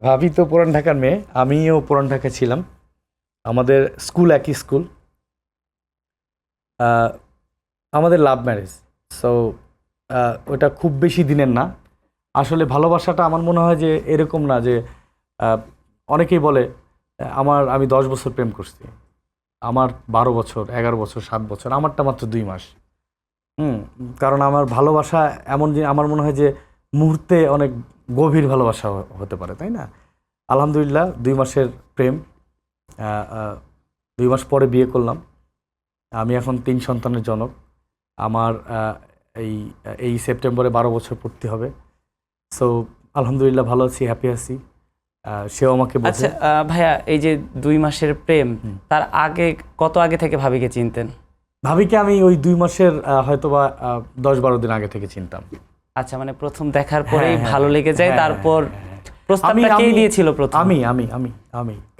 ভাবি তো পুরান ঢাকার মেয়ে, আমিও পুরান ঢাকায় ছিলাম। আমাদের স্কুল একই স্কুল। আমাদের লাভ ম্যারেজ। সো ওটা খুব বেশি দিনের না। আসলে ভালোবাসাটা আমার মনে হয় যে এরকম না যে অনেকেই বলে আমি 10 বছর প্রেম করছি, আমার 12 বছর, 11 বছর, 7 বছর, আমারটা মাত্র 2 মাস। কারণ আমার ভালোবাসা এমন যে আমার মনে হয় যে মুহূর্তে অনেক গভীর ভালোবাসা হতে পারে, তাই না? আলহামদুলিল্লাহ 2 মাসের প্রেম, 2 মাস পরে বিয়ে করলাম। আমি এখন 3 সন্তানের জনক। আমার এই সেপ্টেম্বরে 12 বছর পূর্তি হবে। সো আলহামদুলিল্লাহ ভালো আছি, হ্যাপি আছি। সেও আমাকে বোঝে। আচ্ছা ভাইয়া, এই যে 2 মাসের প্রেম, তার আগে কত আগে থেকে ভাবিকে চিনতেন? ভাবিকে আমি ওই 2 মাসের হয়তোবা 10-12 দিন আগে থেকে চিনতাম। আচ্ছা, মানে প্রথম দেখার পরেই ভালো লেগে যায়, তারপর প্রস্তাবটা কে দিয়েছিল প্রথম? আমি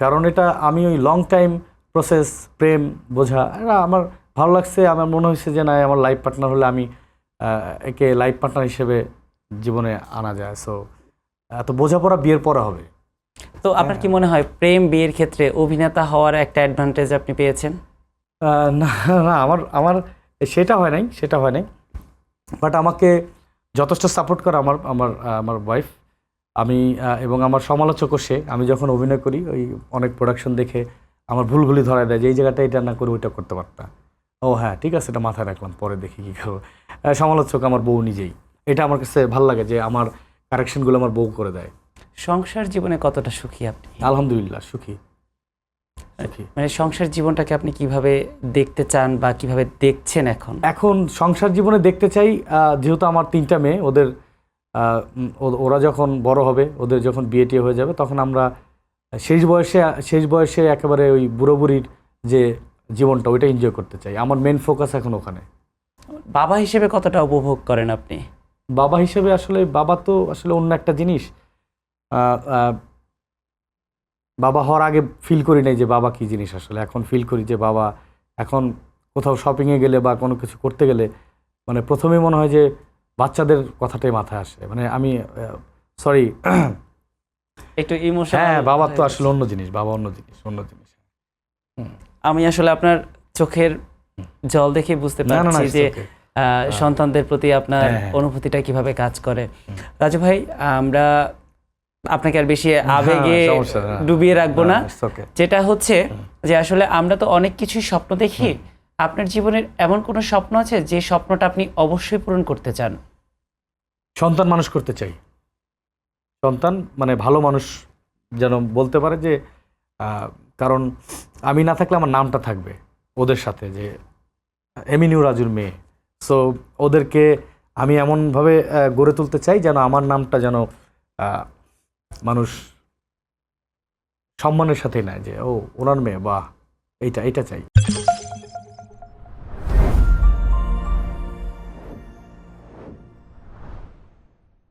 কারণ এটা আমি ওই লং টাইম প্রসেস, প্রেম বোঝা আমার ভালো লাগছে। আমার মনে হয়েছে যে না, আমার লাইফ পার্টনার হলে আমি একে লাইফ পার্টনার হিসেবে জীবনে আনা যায়। সো এত বোঝাপড়া বিয়ের পরে হবে। তো আপনার কি মনে হয় প্রেম বিয়ের ক্ষেত্রে অভিনেতা হওয়ার একটা অ্যাডভান্টেজ আপনি পেয়েছেন? না না, আমার সেটা হয় নাই। বাট আমাকে যথেষ্ট সাপোর্ট করে আমার আমার আমার ওয়াইফ। আমি এবং আমার সমালোচকও সে। আমি যখন অভিনয় করি ওই অনেক প্রোডাকশন দেখে আমার ভুলগুলি ধরায় দেয় যে এই জায়গাটা এটা না করে ওইটা করতে পারতা। ও হ্যাঁ, ঠিক আছে, এটা মাথায় রাখলাম, পরে দেখি কী করবো। সমালোচক আমার বউ নিজেই। এটা আমার কাছে ভালো লাগে যে আমার কারেকশনগুলো আমার বউ করে দেয়। সংসার জীবনে কতটা সুখী আপনি? আলহামদুলিল্লাহ সুখী। মানে সংসার জীবনটাকে আপনি কিভাবে দেখতে চান বা কিভাবে দেখছেন এখন? এখন সংসার জীবনে দেখতে চাই, যেহেতু আমার 3টা মেয়ে, ওরা যখন বড় হবে, ওদের যখন বিয়ে টিয়ে হয়ে যাবে, তখন আমরা শেষ বয়সে একেবারে ওই বুড়ো বুড়ির যে জীবনটা ওইটা এনজয় করতে চাই। আমার মেন ফোকাস এখন ওখানে। বাবা হিসেবে কতটা উপভোগ করেন আপনি? বাবা হিসেবে আসলে বাবা তো আসলে অন্য একটা জিনিস। বাবা হওয়ার আগে ফিল করি নাই যে বাবা কি জিনিস। আসলে এখন ফিল করি যে বাবা, এখন কোথাও শপিংয়ে গেলে বা কোনো কিছু করতে গেলে মানে প্রথমেই মনে হয় যে বাচ্চাদের কথাটাই মাথায় আসে। মানে আমি সরি, একটু ইমোশনাল। হ্যাঁ, বাবা তো আসলে অন্য জিনিস, বাবা অন্য জিনিস। আমি আসলে আপনার চোখের জল দেখে বুঝতে পারছি যে সন্তানদের প্রতি আপনার অনুভূতিটা কিভাবে কাজ করে। রাজু ভাই, আমরা আপনাকে আর বেশি আবেগে ডুবিয়ে রাখবো না। যেটা হচ্ছে যে আসলে আমরা তো অনেক কিছুই স্বপ্ন দেখি। আপনার জীবনের এমন কোনো স্বপ্ন আছে যে স্বপ্নটা আপনি অবশ্যই পূরণ করতে চান? সন্তান মানুষ করতে চাই। সন্তান মানে ভালো মানুষ যেন বলতে পারে যে, কারণ আমি না থাকলে আমার নামটা থাকবে ওদের সাথে, যে এমিনিউ রাজুর মেয়ে। সো ওদেরকে আমি এমনভাবে গড়ে তুলতে চাই যেন আমার নামটা যেন মানুষ সম্মানের সাথেই নেয় যে ও ওনার মেয়ে, বাহ, এইটা চাই।